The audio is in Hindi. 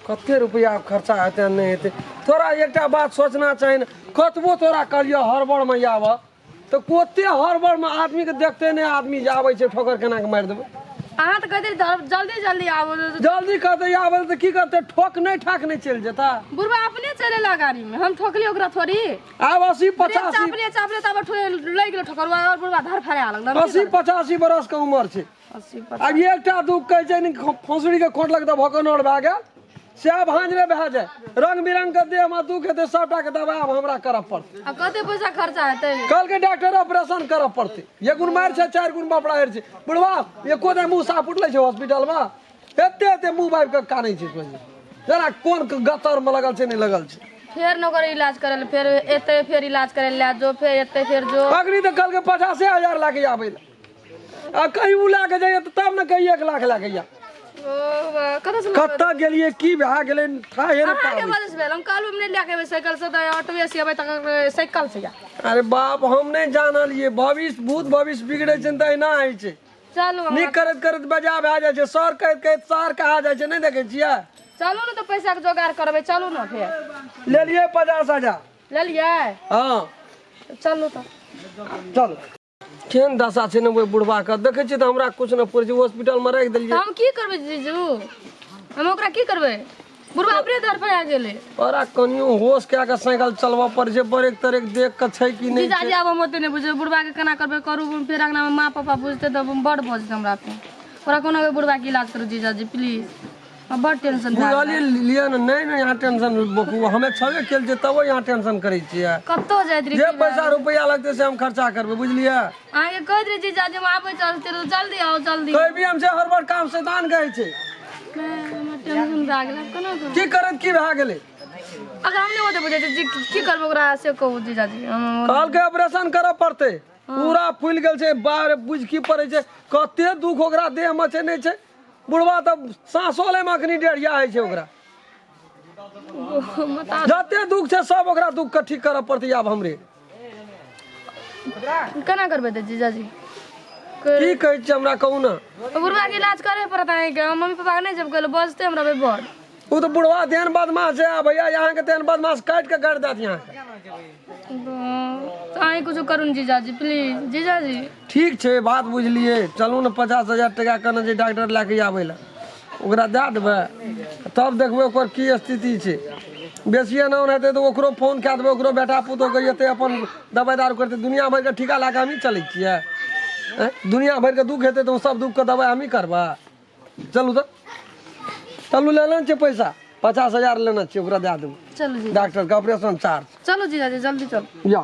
कते रुपया खर्चा हेतै नहीं हेतै तोरा एकटा बात सोचना चाहिए कतबो तोरा कहलियो हड़बड़ में आब तो कोते हड़बड़ में आदमी के देखते नहीं आदमी जे आबै छै ठोकर केना के मारि देबै अहाँ तो कहते जल्दी जल्दी आबो जल्दी कहते आबै तो की करते ठोक नहीं ठाक नहीं चल जेता बुढ़वा अपने चलेला गाड़ी में हम ठोकली ओकरा थोड़ी आब 80-85 चापले चापले तब लग गेल ठोकरवा और बुढ़वा धर फरे लगल 80-85 बरस के उम्र छै 80 अब एकटा दुख कहै छै फौसड़ी के खोट लग भकनौर भए गेल से भांजरे भए जाए रंग बिरंग के देह में दुख हेतै सबटा के दबाई अब हमरा करऽ पड़तै आ कते पैसा खर्चा हेतै कल के डॉक्टर ऑपरेशन करऽ पड़तै ये गुण मार छै 4 गुण बापड़ा हेर छै बुढ़वा एको दे मुंह साफ उठले छै हॉस्पिटल में एते एते मुंह बाइब के कानै छै जरा कोन गतर में लगल छै नहीं लगल छै फिर नौकर इलाज करे फिर एते फिर इलाज करे ले जो फिर एते फिर जो अगली तो कल के 50,000 लाके आबै अब कहीं उ लाके जाइए तब न कहीं 1 लाख लाके जा कत्ता गेलिए की भए गेलै थाहे न अहाँ के वजह से भेल हम काल में लेके आबै साइकिल से तो ऑटो से आबै तक साइकिल से जा अरे बाप हम नहीं जानलिए भविष्य भूत भविष्य बिगड़े छै त एना होइ छै चलू नीक करत करत बजा भए जाइ छै सर कहत कहत सर कहा जाइ छै नहीं देखे छियै चलू ना तो पैसा के जोगाड़ करबै चलू ना फिर ले लिए 50,000 ले लिए हाँ चलू तो चल केहन दशा छै ने बुढ़वा के देखे छियै तो हमरा कुछ न पुरै छै हॉस्पिटल में राख देलिए हम की करबै जीजू हम ओकरा की करबै बुढ़वा अपने दर पर आ गेले ओरा कनियो होश कए के साइकिल चलबा पर छै ब्रेक तरेक देख के छै कि नहीं जीजाजी अब हम ओते नहीं बुझे बुढ़वा के केना करबै करू फिर अंगना में माँ पापा बुझते तो बड़ भऽ जेतै हमरा पे ओकरा कोनो बुढ़वा के इलाज करू जीजाजी प्लीज हम बड़ टेंशन बुझलिए लिए न नहीं यहाँ टेंशन बकू हमें छबे केल छै तब यहाँ टेंशन करे छियै कत्तो जाइत रही जे पैसा रुपया लगते से हम खर्चा करबे बुझलिए अहाँ के कहैत रही जीजाजी हम आबै चलते तो जल्दी आओ जल्दी कोई भी हमसे हर बार काम शैतान कहै छै हमरा टेंशन भए गेल केना करू की करत की भए गेलै अगर हम नहीं ओते बुझे छी की करबै ओकरा से कहू जीजाजी हम काल के ऑपरेशन करऽ पड़तै पूरा फूल गेल छै बाहर बुझ की पड़े छै कते दुख ओकरा देह में छै नहीं छै बुढ़वा तब सांसो ले में अखनी डेढ़िया है छै ओकरा जते दुख छै सब ओकरा दुख के ठीक करऽ पड़तै आब हमरे केना करबै ते जीजाजी की कहै छै हमरा कहू ना बुढ़वा के इलाज करे पड़ता है के मम्मी पापा के नहीं जब कहलो बचते हमरा बे बड़ वो तो बुढ़वा ध्यान बदमाश है भैया यहाँ के ध्यान बदमाश काट के गाड़ देत यहाँ के अहीं कुछ करू जीजाजी प्लीज जीजाजी ठीक छै बात बुझलिए चलू ने 50,000 टका कहने छै डॉक्टर लेके आबै ला ओकरा दए देबै तब देखबै ओकर की स्थिति छै बेसी एना हेतै तऽ ओकरो फोन कए देबै ओकरो बेटा पुतोह के जेतै अपन दवाइ दारू करतै दुनिया भरि के ठिका लए के हमही चलै छियै दुनिया भरि के दुख हेतै तऽ सब दुख के दवाइ हमही करबा चलू तऽ चलू लेना छै पैसा 50,000 लेना छै ओकरा दए देबै चलो जी डॉक्टर के ऑपरेशन चार्ज चलो जीजाजी जल्दी चलो या